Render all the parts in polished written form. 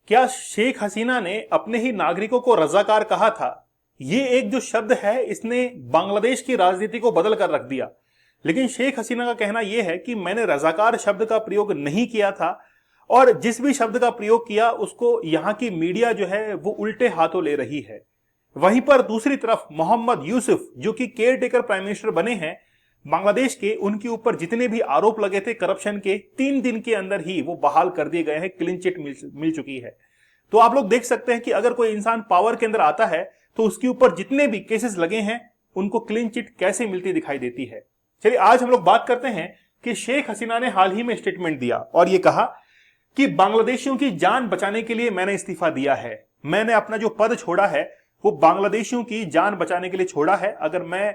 क्या शेख हसीना ने अपने ही नागरिकों को रजाकार कहा था? ये एक जो शब्द है इसने बांग्लादेश की राजनीति को बदल कर रख दिया। लेकिन शेख हसीना का कहना यह है कि मैंने रजाकार शब्द का प्रयोग नहीं किया था और जिस भी शब्द का प्रयोग किया उसको यहां की मीडिया जो है वो उल्टे हाथों ले रही है। वहीं पर दूसरी तरफ मोहम्मद यूसुफ जो कि केयर टेकर प्राइम मिनिस्टर बने हैं बांग्लादेश के, उनके ऊपर जितने भी आरोप लगे थे करप्शन के, 3 दिन के अंदर ही वो बहाल कर दिए गए हैं, क्लीन चिट मिल चुकी है। तो आप लोग देख सकते हैं कि अगर कोई इंसान पावर के अंदर आता है तो उसके ऊपर जितने भी केसेस लगे हैं उनको क्लीन चिट कैसे मिलती दिखाई देती है। चलिए आज हम लोग बात करते हैं कि शेख हसीना ने हाल ही में स्टेटमेंट दिया और ये कहा कि बांग्लादेशियों की जान बचाने के लिए मैंने इस्तीफा दिया है। मैंने अपना जो पद छोड़ा है वो बांग्लादेशियों की जान बचाने के लिए छोड़ा है। अगर मैं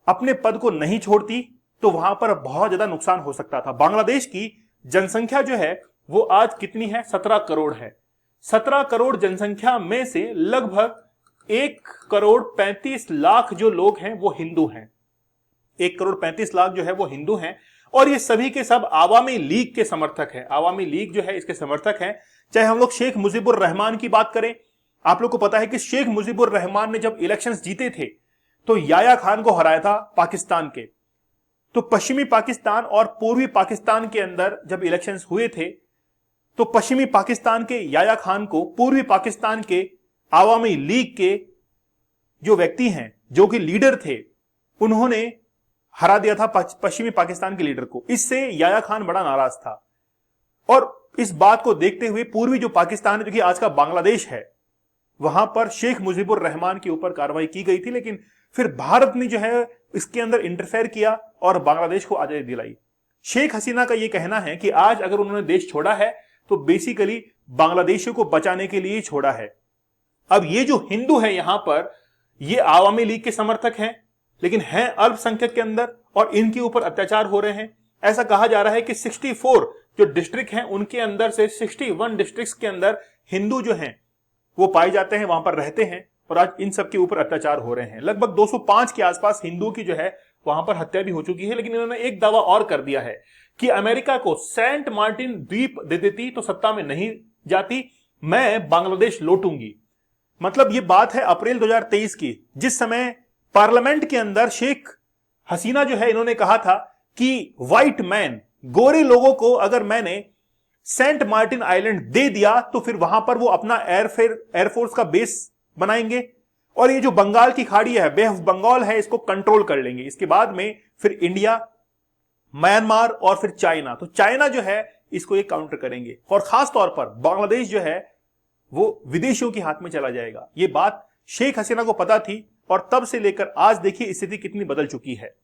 अपने पद को नहीं छोड़ती तो वहां पर बहुत ज्यादा नुकसान हो सकता था। बांग्लादेश की जनसंख्या जो है वो आज कितनी है? 17 करोड़ है। 17 करोड़ जनसंख्या में से लगभग 1,35,00,000 जो लोग हैं वो हिंदू हैं। 1,35,00,000 जो है वो हिंदू हैं और ये सभी के सब आवामी लीग के समर्थक हैं। आवामी लीग जो है इसके समर्थक हैं। चाहे हम लोग शेख मुजीबुर रहमान की बात करें, आप लोग को पता है कि शेख मुजीबुर रहमान ने जब इलेक्शंस जीते थे तो याया खान को हराया था पाकिस्तान के। तो पश्चिमी पाकिस्तान और पूर्वी पाकिस्तान के अंदर जब इलेक्शंस हुए थे तो पश्चिमी पाकिस्तान के याया खान को पूर्वी पाकिस्तान के आवामी लीग के जो व्यक्ति हैं, जो कि लीडर थे, उन्होंने हरा दिया था पश्चिमी पाकिस्तान के लीडर को। इससे याया खान बड़ा नाराज था और इस बात को देखते हुए पूर्वी जो पाकिस्तान है, जो कि आज का बांग्लादेश है, वहां पर शेख मुजीबुर रहमान के ऊपर कार्रवाई की गई थी। लेकिन फिर भारत ने जो है इसके अंदर इंटरफेयर किया और बांग्लादेश को आजादी दिलाई। शेख हसीना का यह कहना है कि आज अगर उन्होंने देश छोड़ा है तो बेसिकली बांग्लादेशियों को बचाने के लिए ही छोड़ा है। अब ये जो हिंदू है यहां पर, ये आवामी लीग के समर्थक हैं लेकिन हैं अल्पसंख्यक के अंदर और इनके ऊपर अत्याचार हो रहे हैं। ऐसा कहा जा रहा है कि 64 जो डिस्ट्रिक्ट हैं उनके अंदर से 61 डिस्ट्रिक्ट्स के अंदर हिंदू जो हैं वो पाए जाते हैं, वहां पर रहते हैं और आज इन सब के ऊपर अत्याचार हो रहे हैं। लगभग 205 के आसपास हिंदू की जो है वहां पर हत्या भी हो चुकी है। लेकिन इन्होंने एक दावा और कर दिया है कि अमेरिका को सेंट मार्टिन द्वीप दे देती तो सत्ता में नहीं जाती, मैं बांग्लादेश लौटूंगी। मतलब ये बात है अप्रैल 2023 की, जिस समय पार्लियामेंट के अंदर शेख हसीना जो है इन्होंने कहा था कि व्हाइट मैन, गोरे लोगों को अगर मैंने सेंट मार्टिन आइलैंड दे दिया तो फिर वहां पर वो अपना एयरफोर्स का बेस बनाएंगे और ये जो बंगाल की खाड़ी है, बे ऑफ बंगाल है, इसको कंट्रोल कर लेंगे। इसके बाद में फिर इंडिया, म्यांमार और फिर चाइना, तो चाइना जो है इसको ये काउंटर करेंगे और खास तौर पर बांग्लादेश जो है वो विदेशियों के हाथ में चला जाएगा। ये बात शेख हसीना को पता थी और तब से लेकर आज देखिए स्थिति कितनी बदल चुकी है।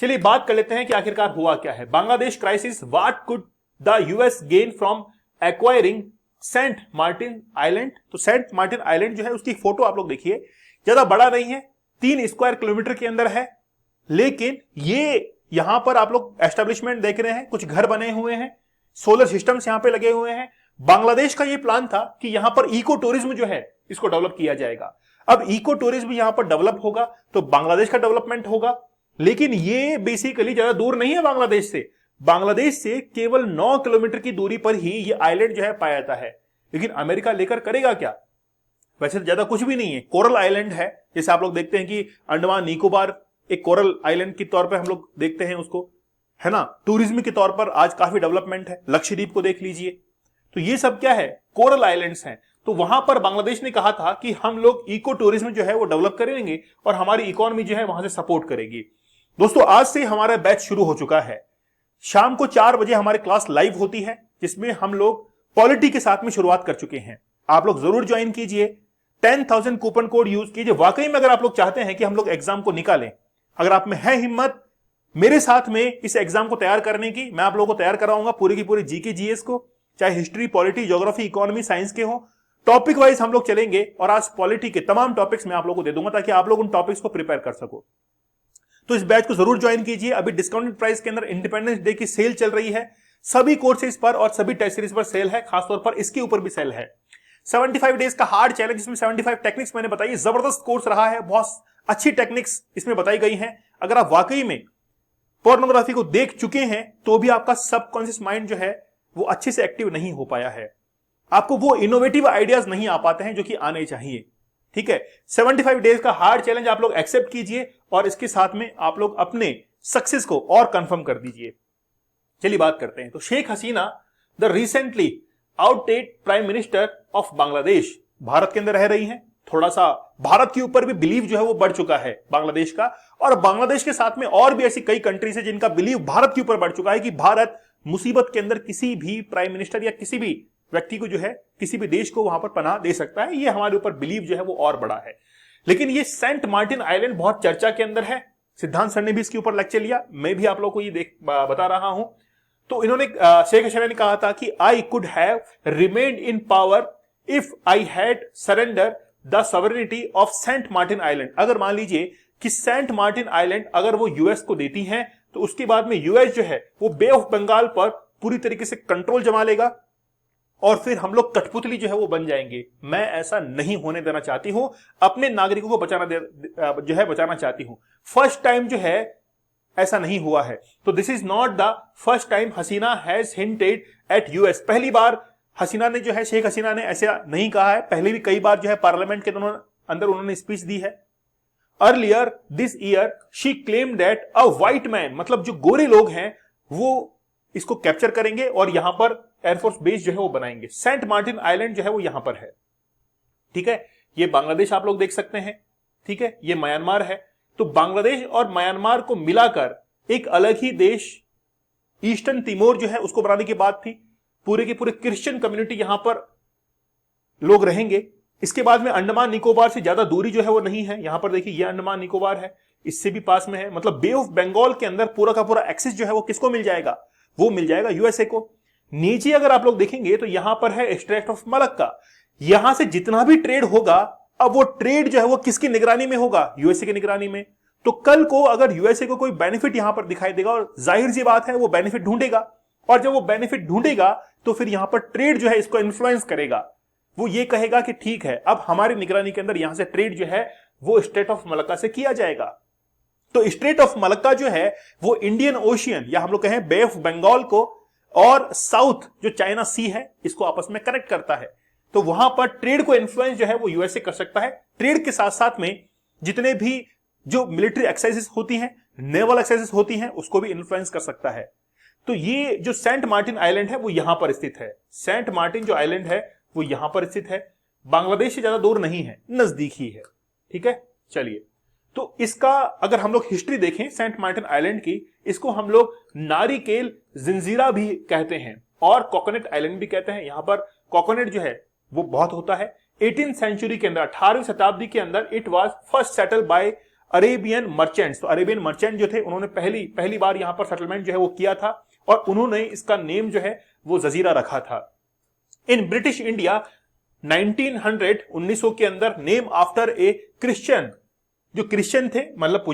चलिए बात कर लेते हैं कि आखिरकार हुआ क्या है। Bangladesh crisis, what could the US gain from acquiring Saint Martin island. तो सेंट मार्टिन आइलैंड जो है उसकी फोटो आप लोग देखिए, ज्यादा बड़ा नहीं है, 3 स्क्वायर किलोमीटर के अंदर है। लेकिन ये यहां पर आप लोग एस्टेब्लिशमेंट देख रहे हैं, कुछ घर बने हुए हैं, सोलर सिस्टम्स यहां पे लगे हुए हैं। बांग्लादेश का ये प्लान था कि यहां पर इको टूरिज्म जो है इसको डेवलप किया जाएगा। अब इको टूरिज्म यहां पर डेवलप होगा तो बांग्लादेश का डेवलपमेंट होगा। लेकिन ये बेसिकली ज्यादा दूर नहीं है बांग्लादेश से। बांग्लादेश से केवल 9 किलोमीटर की दूरी पर ही ये आइलैंड जो है पाया जाता है। लेकिन अमेरिका लेकर करेगा क्या? वैसे तो ज्यादा कुछ भी नहीं है, कोरल आइलैंड है। जैसे आप लोग देखते हैं कि अंडमान निकोबार एक कोरल आइलैंड के तौर पर हम लोग देखते हैं उसको, है ना। टूरिज्म के तौर पर आज काफी डेवलपमेंट है। लक्षद्वीप को देख लीजिए, तो ये सब क्या है? कोरल आइलैंड्स हैं। तो वहां पर बांग्लादेश ने कहा था कि हम लोग इको टूरिज्म जो है वो डेवलप करेंगे और हमारी इकोनॉमी जो है वहां से सपोर्ट करेगी। दोस्तों आज से हमारा बैच शुरू हो चुका है। शाम को 4 बजे हमारी क्लास लाइव होती है जिसमें हम लोग पॉलिटी के साथ में शुरुआत कर चुके हैं। आप लोग जरूर ज्वाइन कीजिए, 10,000 कूपन कोड यूज कीजिए। वाकई में अगर आप लोग चाहते हैं कि हम लोग एग्जाम को निकालें, अगर आप में है हिम्मत मेरे साथ में इस एग्जाम को तैयार करने की, मैं आप लोगों को तैयार कराऊंगा पूरी की पूरी जीके जीएस को, चाहे history, polity, geography, economy, science के हो। टॉपिक वाइज हम लोग चलेंगे और आज पॉलिटी के तमाम टॉपिक्स मैं आप लोगों को दे दूंगा ताकि आप लोग उन टॉपिक्स को प्रिपेयर कर सको। तो इस बैच को जरूर ज्वाइन कीजिए। अभी डिस्काउंटेड प्राइस के अंदर इंडिपेंडेंस डे की सेल चल रही है, सभी कोर्सेज पर और सभी टेस्ट सीरीज पर सेल है, खासतौर पर इसके ऊपर भी सेल है। 75 डेज का हार्ड चैलेंज, जिसमें 75 टेक्निक्स मैंने बताई, जबरदस्त कोर्स रहा है, बहुत अच्छी टेक्निक्स इसमें बताई गई हैं। अगर आप वाकई में पोर्नोग्राफी को देख चुके हैं तो भी आपका सबकॉन्शियस माइंड जो है वो अच्छे से एक्टिव नहीं हो पाया है। आपको वो इनोवेटिव आइडियाज नहीं आ पाते हैं जो कि आने चाहिए। ठीक है, 75 डेज का हार्ड चैलेंज आप लोग एक्सेप्ट कीजिए और इसके साथ में आप लोग अपने सक्सेस को और कंफर्म कर दीजिए। चलिए बात करते हैं। तो Sheikh Hasina the recently outdated prime minister of Bangladesh Bharat के अंदर रह रही हैं। थोड़ा सा भारत के ऊपर भी बिलीव जो है वो बढ़ चुका है बांग्लादेश का, और बांग्लादेश के साथ में और भी ऐसी कई कंट्रीज है जिनका बिलीव भारत के ऊपर बढ़ चुका है कि भारत मुसीबत के अंदर किसी भी प्राइम मिनिस्टर या किसी भी व्यक्ति को जो है, किसी भी देश को वहां पर पनाह दे सकता है। ये हमारे ऊपर बिलीव जो है वो और बड़ा है। लेकिन ये सेंट मार्टिन आइलैंड बहुत चर्चा के अंदर है। सिद्धांत सर ने भी इसके ऊपर लेक्चर लिया, मैं भी आप लोगों को ये बता रहा हूं। तो इन्होंने शेख हसीना ने कहा था कि I could have remained in power if I had surrender the sovereignty of Saint Martin island. अगर मान लीजिए कि सेंट मार्टिन आइलैंड अगर वो यूएस को देती हैं तो उसके बाद में यूएस जो है वो बे ऑफ बंगाल पर पूरी तरीके से कंट्रोल जमा लेगा और फिर हम लोग कठपुतली जो है वो बन जाएंगे। मैं ऐसा नहीं होने देना चाहती हूं, अपने नागरिकों को बचाना चाहती हूं। फर्स्ट टाइम जो है ऐसा नहीं हुआ है। तो this is not the first time Hasina has hinted at US. पहली बार हसीना ने जो है, शेख हसीना ने ऐसा नहीं कहा है, पहले भी कई बार जो है पार्लियामेंट के अंदर उन्होंने स्पीच दी है। Earlier this year she claim that a white man, मतलब जो गोरे लोग हैं वो इसको कैप्चर करेंगे और यहां पर एयरफोर्स बेस जो है वो बनाएंगे। सेंट मार्टिन आइलैंड जो है वो यहां पर है। ठीक है, ये बांग्लादेश आप लोग देख सकते हैं। ठीक है, ये म्यांमार है। तो बांग्लादेश और म्यांमार को मिलाकर एक अलग ही देश ईस्टर्न तिमोर जो है उसको बनाने की बात थी। पूरे के पूरे क्रिश्चियन कम्युनिटी यहां पर लोग रहेंगे। इसके बाद में अंडमान निकोबार से ज्यादा दूरी जो है वो नहीं है। यहां पर देखिए ये अंडमान निकोबार है, इससे भी पास में है। मतलब बे ऑफ बंगाल के अंदर पूरा का पूरा एक्सेस जो है वो किसको मिल जाएगा, वो मिल जाएगा यूएसए को। नीचे अगर आप लोग देखेंगे तो यहां पर है स्ट्रेट ऑफ मलक्का। यहां से जितना भी ट्रेड होगा, अब वो ट्रेड जो है वो किसकी निगरानी में होगा, यूएसए की निगरानी में। तो कल को अगर यूएसए को कोई बेनिफिट यहां पर दिखाई देगा, और जाहिर सी बात है वो बेनिफिट ढूंढेगा, और जब वो बेनिफिट ढूंढेगा तो फिर यहां पर ट्रेड जो है इसको इन्फ्लुएंस करेगा। वो ये कहेगा कि ठीक है, अब हमारी निगरानी के अंदर यहां से ट्रेड जो है वो स्ट्रेट ऑफ मलक्का से किया जाएगा। तो स्ट्रेट ऑफ मलक्का जो है वो इंडियन ओशियन या हम लोग कहें बे ऑफ बंगाल को और साउथ जो चाइना सी है इसको आपस में कनेक्ट करता है। तो वहां पर ट्रेड को इन्फ्लुएंस जो है वो यूएसए कर सकता है। ट्रेड के साथ साथ में जितने भी जो मिलिट्री एक्सरसाइजेस होती हैं, नेवल एक्सरसाइजेस होती हैं, उसको भी इन्फ्लुएंस कर सकता है। तो ये जो सेंट मार्टिन आइलैंड है वो यहां पर स्थित है। सेंट मार्टिन जो आइलैंड है वो यहां पर स्थित है, बांग्लादेश से ज्यादा दूर नहीं है, नजदीक ही है। ठीक है, चलिए तो इसका अगर हम लोग हिस्ट्री देखें सेंट मार्टिन आइलैंड की, इसको हम लोग नारिकेल जिंजीरा भी कहते हैं और कोकोनट आइलैंड भी कहते हैं। यहां पर कोकोनट जो है वो बहुत होता है। 18th सेंचुरी के अंदर, 18वीं शताब्दी के अंदर it was first settle by Arabian merchants. तो अरेबियन मर्चेंट जो थे उन्होंने पहली बार यहां पर सेटलमेंट जो है वो किया था और उन्होंने इसका नेम जो है वो जजीरा रखा था। इन ब्रिटिश इंडिया 1900 के अंदर नेम आफ्टर ए क्रिश्चियन, जो क्रिश्चियन थे, मतलब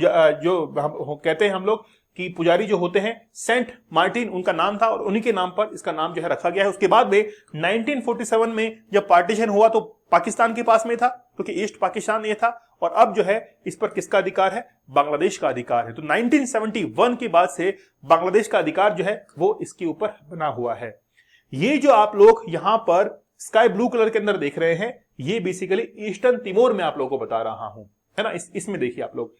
जो हम कहते हैं हम लोग कि पुजारी जो होते हैं, सेंट मार्टिन उनका नाम था और उन्हीं के नाम पर इसका नाम जो है रखा गया है। उसके बाद में 1947 में जब पार्टीशन हुआ तो पाकिस्तान के पास में था, क्योंकि ईस्ट पाकिस्तान ये था, और अब जो है इस पर किसका अधिकार है, बांग्लादेश का अधिकार है। तो 1971 के बाद से बांग्लादेश का अधिकार जो है वो इसके ऊपर बना हुआ है। ये जो आप लोग यहां पर स्काई ब्लू कलर के अंदर देख रहे हैं, ये बेसिकली ईस्टर्न तिमोर में आप लोगों को बता रहा हूं, है ना। इसमें देखिए आप लोग,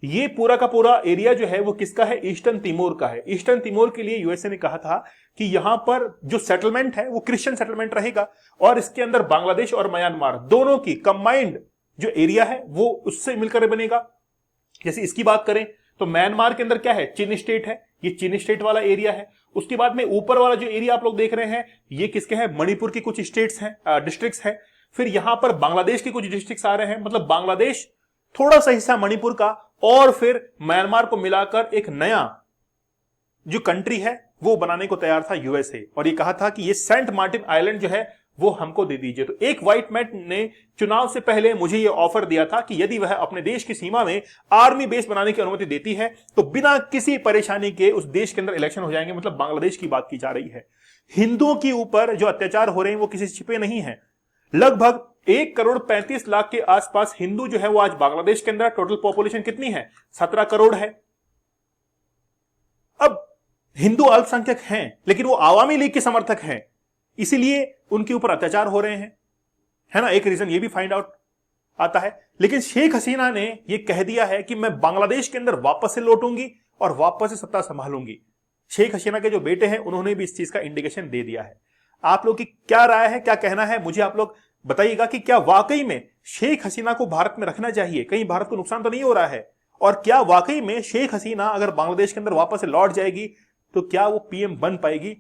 ये पूरा का पूरा एरिया जो है वो किसका है, ईस्टर्न तिमोर का है। ईस्टर्न तिमोर के लिए यूएसए ने कहा था कि यहां पर जो सेटलमेंट है वो क्रिश्चियन सेटलमेंट रहेगा और इसके अंदर बांग्लादेश और म्यांमार दोनों की कंबाइंड जो एरिया है वो उससे मिलकर बनेगा। जैसे इसकी बात करें तो म्यांमार के अंदर क्या है, चीन स्टेट है, ये चीन स्टेट वाला एरिया है। उसके बाद में ऊपर वाला जो एरिया आप लोग देख रहे हैं ये किसके हैं, मणिपुर की कुछ स्टेट्स हैं, डिस्ट्रिक्ट्स हैं। फिर यहां पर बांग्लादेश के कुछ डिस्ट्रिक्ट्स आ रहे हैं, मतलब बांग्लादेश, थोड़ा सा हिस्सा मणिपुर का, और फिर म्यांमार को मिलाकर एक नया जो कंट्री है वो बनाने को तैयार था यूएसए। और ये कहा था कि ये सेंट मार्टिन आइलैंड जो है वो हमको दे दीजिए। तो एक व्हाइट मैन ने चुनाव से पहले मुझे ये ऑफर दिया था कि यदि वह अपने देश की सीमा में आर्मी बेस बनाने की अनुमति देती है तो बिना किसी परेशानी के उस देश के अंदर इलेक्शन हो जाएंगे। मतलब बांग्लादेश की बात की जा रही है। हिंदुओं के ऊपर जो अत्याचार हो रहे हैं वो किसी से छिपे नहीं है। लगभग 1,35,00,000 के आसपास हिंदू जो है वो आज बांग्लादेश के अंदर, टोटल पॉपुलेशन कितनी है, 17 करोड़ है। अब हिंदू अल्पसंख्यक हैं लेकिन वो आवामी लीग के समर्थक हैं, इसीलिए उनके ऊपर अत्याचार हो रहे हैं, है ना। एक रीजन ये भी फाइंड आउट आता है। लेकिन शेख हसीना ने यह कह दिया है कि मैं बांग्लादेश के अंदर वापस से लौटूंगी और वापस से सत्ता संभालूंगी। शेख हसीना के जो बेटे हैं उन्होंने भी इस चीज का इंडिकेशन दे दिया है। आप लोग की क्या राय है, क्या कहना है, मुझे आप लोग बताइएगा कि क्या वाकई में शेख हसीना को भारत में रखना चाहिए, कहीं भारत को नुकसान तो नहीं हो रहा है, और क्या वाकई में शेख हसीना अगर बांग्लादेश के अंदर वापस से लौट जाएगी तो क्या वो पीएम बन पाएगी?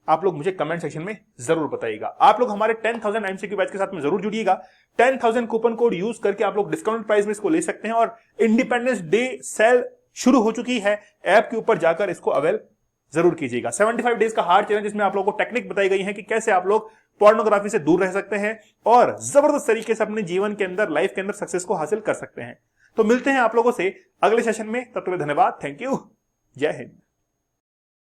आप लोग मुझे कमेंट सेक्शन में जरूर बताइएगा। आप लोग हमारे 10,000 एमसीक्यू बैच के साथ में जरूर जुड़िएगा। 10,000 कूपन कोड यूज करके आप लोग डिस्काउंट प्राइस में इसको ले सकते हैं, और इंडिपेंडेंस डे सेल शुरू हो चुकी है, ऐप के ऊपर जाकर इसको अवेल जरूर कीजिएगा। 75 डेज का हार्ड चैलेंज, जिसमें आप लोगों को टेक्निक बताई गई है कि कैसे आप लोग पोर्नोग्राफी से दूर रह सकते हैं और जबरदस्त तरीके से अपने जीवन के अंदर, लाइफ के अंदर सक्सेस को हासिल कर सकते हैं। तो मिलते हैं आप लोगों से अगले सेशन में, तब तक धन्यवाद, थैंक यू, जय हिंद।